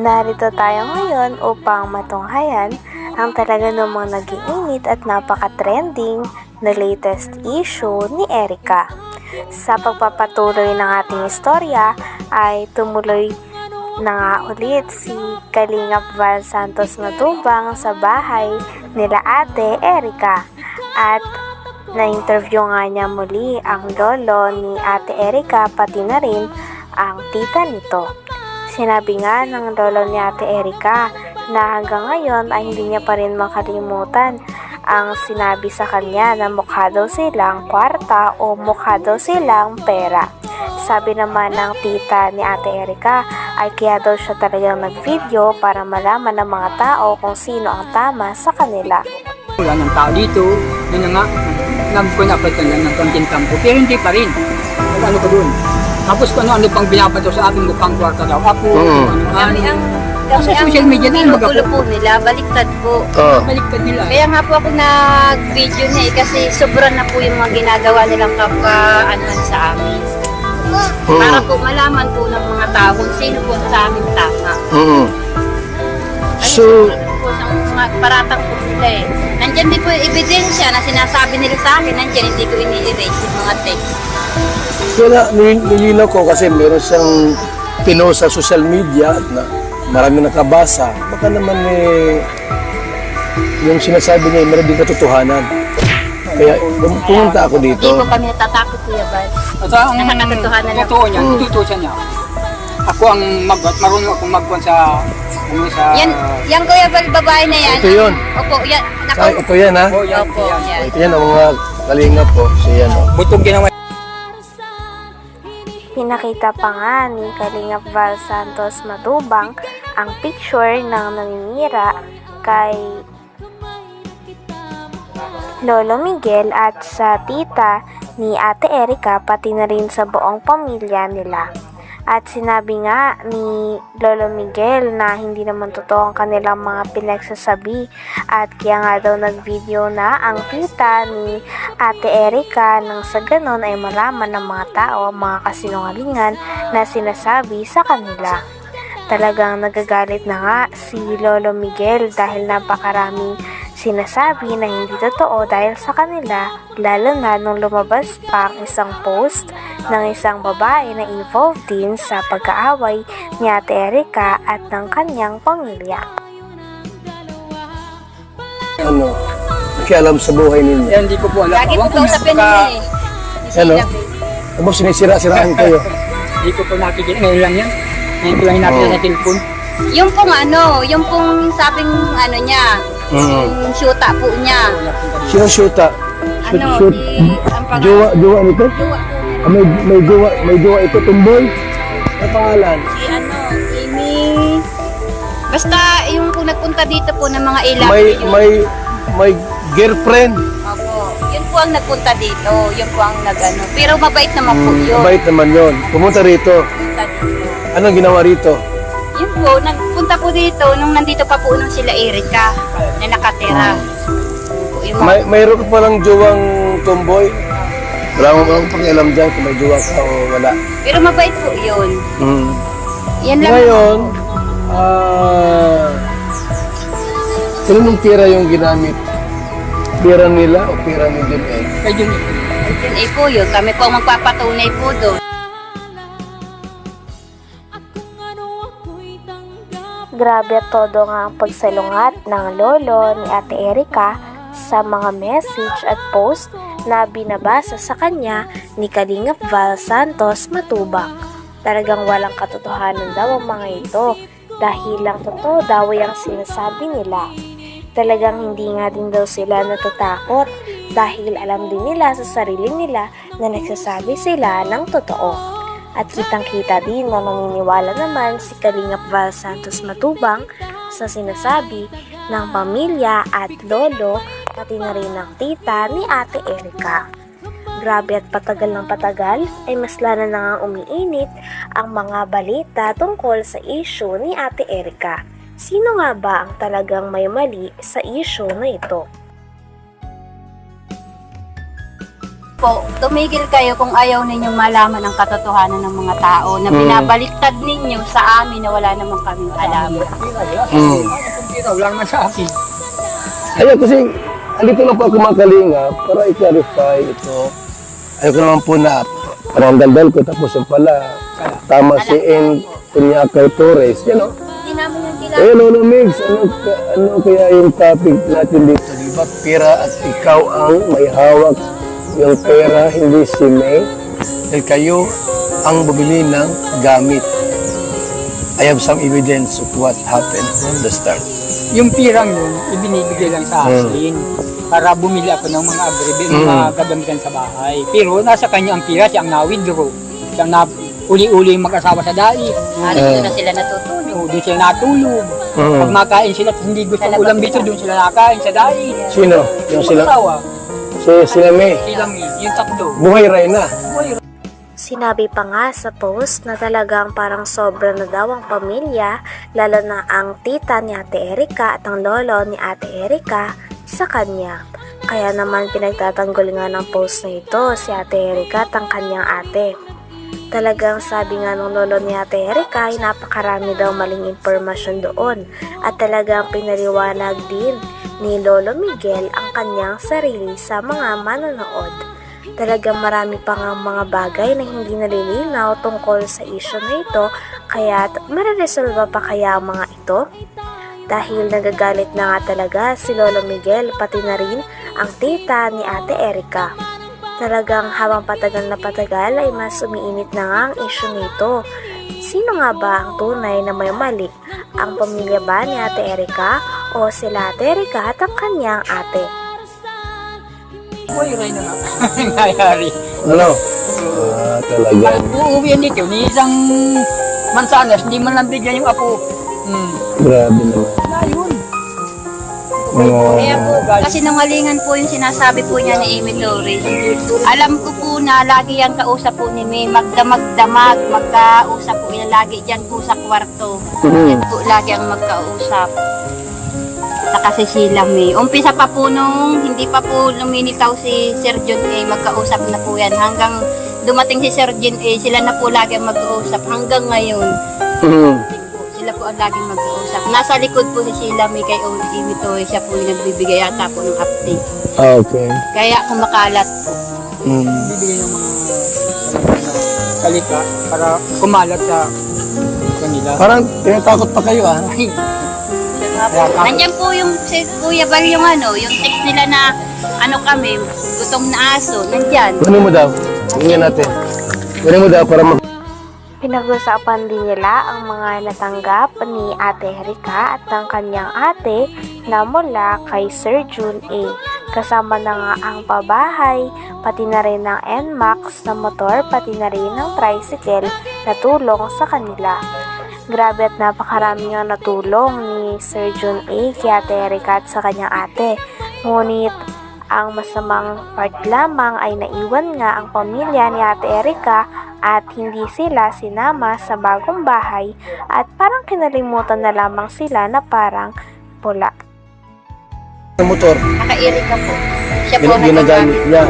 Narito tayo ngayon upang matunghayan ang talaga namang nag-iinit at napaka-trending na latest issue ni Erica. Sa pagpapatuloy ng ating istorya ay tumuloy na nga ulit si Kalingap Val Santos Matubang sa bahay nila Ate Erica at na-interview nga niya muli ang lolo ni Ate Erica pati na rin ang tita nito. Sinabi nga ng lolo ni Ate Erica na hanggang ngayon ay hindi niya pa rin makalimutan ang sinabi sa kanya na mukha daw silang kwarta o mukha daw silang pera. Sabi naman ng tita ni Ate Erica ay kaya daw siya talagang nag-video para malaman ng mga tao kung sino ang tama sa kanila. Wala ng tao dito, yun nga, nag-connect lang ng konting kampo, pero hindi pa rin. Ano ko dun? Tapos kung ano pang binabato sa ating mukhang kwarta daw. Ako, sa social media na pinupulo po nila, baliktad po. baliktad nila. Kaya nga po ako nag-video niya kasi sobra na po yung mga ginagawa nilang kapwa-anuhan sa amin. Para po malaman po ng mga tao kung sino po sa amin tama. So, Po sa mga paratang po nila eh. Nandyan din po yung ebidensya na sinasabi nila sa akin, nandyan hindi ko ini-erase yung mga text. wala, nilinaw ko kasi meron siyang pinost sa social media at na marami nakabasa. Baka naman yung sinasabi niya, meron din katotohanan. Kaya pumunta ako dito. Hindi po kami natatakot, Kuya Bal. At ang Nakakatotohanan lang. totoo niya, tututusan niya. Ako ang marunong akong magkuhan sa Yan Kuya Bal, babae na yan. Ito yun. Opo, yan. Ito yan ha. Oh, yan, Opo, yan. Ito yan ang mga kalingap po. So yan o. Butog ginawa. Pinakita pa nga ni Kalingap Val Santos Matubang ang picture ng naninira kay Lolo Miguel at sa tita ni Ate Erica pati na rin sa buong pamilya nila. At sinabi nga ni Lolo Miguel na hindi naman totoo ang kanilang mga pinagsasabi at kaya nga daw nag-video na ang tita ni Ate Erica nang sa ganon ay malaman ng mga tao ang mga kasinungalingan na sinasabi sa kanila. Talagang nagagalit na nga si Lolo Miguel dahil napakaraming sinasabi na hindi totoo dahil sa kanila, lalo na nung lumabas pa ang isang post ng isang babae na involved din sa pag-aaway ni Ate Erica at ng kanyang pamilya. Ano? Nakialam sa buhay ninyo. Yan, hindi ko po alam. Lagi po Ewan ko kausapin na, nila eh. Ano? Ano sinisira-siraan kayo? Hindi ko po nakikita. Ngayon lang yan. Ngayon ko lang hinapit sa telepon. Yung pong sabing ano niya, yung syuta po niya. Sino shoota? Ano, Shoot. ang pangalan. Jowa nito? Jowa po. Ah, may jowa ito, tumboy? Ang pangalan? Si Amy. Basta yung kung nagpunta dito po ng mga ilang. May girlfriend. Opo. Yun po ang nagpunta dito. Yun po ang nagano. Pero mabait naman po yun. Mabait naman yun. Pumunta rito. Nagpunta dito. Anong ginawa rito? Yun po, nagpunta po dito nung nandito pa po nung sila Erica na nakatira. Yung mga, Mayroon ka palang jowang tomboy? Wala mo bang pakialam dyan kung may jowa ka o wala? pero mabait po yun. Yan lang. Ngayon, kanong pera yung ginamit? Pera nila o pera ni Jun Egg? Kaya yun. Yun eh po yun. Kami po ang magpapatunay po doon. Grabe at todo nga ang pagsalungat ng lolo ni Ate Erica sa mga message at post na binabasa sa kanya ni Kalingap Val Santos Matubang. Talagang walang katotohanan daw ang mga ito dahil lang totoo daw ang sinasabi nila. Talagang hindi nga din daw sila natatakot dahil alam din nila sa sarili nila na nagsasabi sila ng totoo. At kitang-kita din na naniniwala naman si Kalingap Val Santos Matubang sa sinasabi ng pamilya at lolo pati na rin ng tita ni Ate Erica. Grabe at patagal ng patagal ay mas lalo na nga umiinit ang mga balita tungkol sa issue ni Ate Erica. Sino nga ba ang talagang may mali sa issue na ito? po, tumigil kayo kung ayaw ninyong malaman ang katotohanan ng mga tao na binabaliktad ninyo sa amin na wala naman kaming alam. Wala naman sa akin. Ayun, kasi andito lang po ako mga kalinga para i-clarify ito. Ayoko naman po na parang daldal ko tapos yung pala tama si N. Punyakay Torres, you know? Hindi namin yung Eh, Lolo Migs, ano kaya yung topic natin dito? Di ba, pera at ikaw ang may hawak yung pera, hindi si May. Dahil kayo ang bumili ng gamit. I have some evidence of what happened from the start. Yung pirang yun, ibinibigay lang sa akin para bumili ako ng mga agribe, mga gagamitan sa bahay. Pero nasa kanya ang pira, siya ang na-withdraw. Siya ang uli-uli yung mag-asawa sa dai. doon na sila natutulog. Doon sila natulog. Pag makain sila, hindi gusto ng ulam dito, doon sila nakain sa dai. Sino? Yung sila? Mag-asawa. Sila May. Sila yung tatlo. Buhay rin na. Sinabi pa nga sa post na talagang parang sobra na daw ang pamilya, lalo na ang tita ni Ate Erika at ang lolo ni Ate Erika sa kanya. Kaya naman pinagtatanggol nga ng post na ito si Ate Erika at ang kanyang ate. Talagang sabi nga ng lolo ni Ate Erika ay napakarami daw maling impormasyon doon at talagang pinaliwanag din ni Lolo Miguel ang kanyang sarili sa mga manonood. Talagang marami pa nga mga bagay na hindi nalilinaw tungkol sa issue na ito, kaya mareresolba pa kaya ang mga ito? Dahil nagagalit na nga talaga si Lolo Miguel pati na rin ang tita ni Ate Erika. Talagang habang patagal na patagal ay mas umiinit na nga ang issue nito. Sino nga ba ang tunay na may mali? Ang pamilya ba ni Ate Erika o sila Ate Erika at ang kanyang ate? Buhay rin na nga. Nangyayari. Ano? Talaga. Uuwi yan dito, ni isang mansanas, hindi man lang bigyan yung apo. Grabe naman. Ayun. Kaya po, kasi nungalingan po yung sinasabi po niya ni Amy Torres. Alam ko po na lagi yung kausap po ni May, magdamag-damag, magkausap po yan lagi dyan po sa kwarto. Yan po lagi ang magkausap. Saka si Sheila May. Umpisa pa po nung hindi pa po lumilitaw si Sir John A, magkausap na po yan. Hanggang dumating si Sir John A, sila na po lagi ang magkausap hanggang ngayon. Sila po ang laging mag-uusap. Nasa likod po si Sheila May kay Amy Torres, siya po yung nagbibigay yata po ng update. Okay. Kaya kumakalat po. Bibigyan ng mga salita para kumalat sa kanila. Parang tinatakot pa kayo ah. Nandiyan po yung si Kuya Bal yung yung text nila na kami, gutom na aso, nandyan. Kunin mo daw. Tingnan natin. Kunin mo daw para Pinag-usapan din nila ang mga natanggap ni Ate Erika at ng kanyang ate na mula kay Sir Jun A. Kasama na nga ang pabahay, pati na rin ng NMAX na motor, pati na rin ng tricycle na tulong sa kanila. Grabe at napakarami nga natulong ni Sir Jun A kay Ate Erika at sa kanyang ate. Ngunit ang masamang part lamang ay naiwan nga ang pamilya ni Ate Erika at hindi sila sinama sa bagong bahay at parang kinalimutan na lamang sila na parang pula. Ang motor, Naka-Erika po. Siya po ginagamit niya.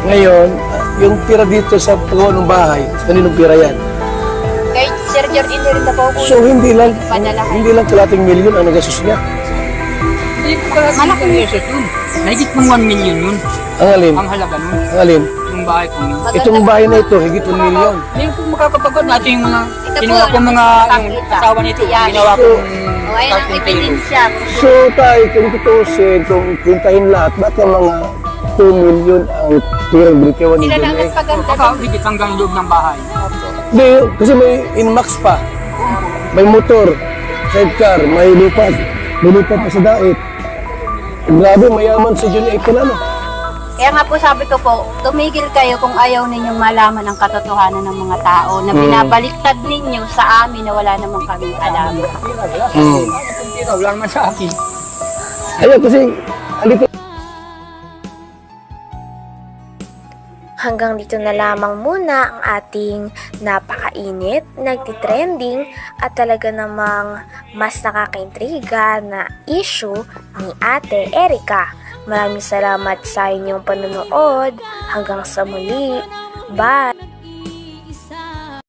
Ngayon, yung pira dito sa paggawa ng bahay, kaninong pira yan? Kay Sir Jordan rin na po po. So hindi lang kalating milyon ang nagastos niya. Hindi po malaki yung yun. Nahigit mong 1 million yun. Ang alin? Ang halaga nun. Ang alin? Yung bahay ko yun. Itong bahay na ito, higit 1 milyon. Hindi ko makakapagod natin yung mga Ito ginawa po, ko mga nakakita. yung asawa nito. Yan. Ginawa ko O, ayun ang ebidensya. So tayo, kung tutusin, kung pintahin lahat, ba't ang mga 2 milyon ang pirang brikewan ni Sila John lang A? nagpaganda. baka higit hanggang loob ng bahay. Hindi, kasi may inmax pa. May motor, sidecar, may lupa pa sa dait. Grabe, mayaman si John A. pala, no? Kaya nga po sabi ko po, tumigil kayo kung ayaw ninyong malaman ang katotohanan ng mga tao na binabaliktad ninyo sa amin na wala namang kaming alam. Wala naman sa akin. Ayun, kasi, andito. Hanggang dito na lamang muna ang ating napakainit, nagtitrending at talaga namang mas nakakaintriga na issue ni Ate Erika. Maraming salamat sa inyong panonood. Hanggang sa muli. Bye!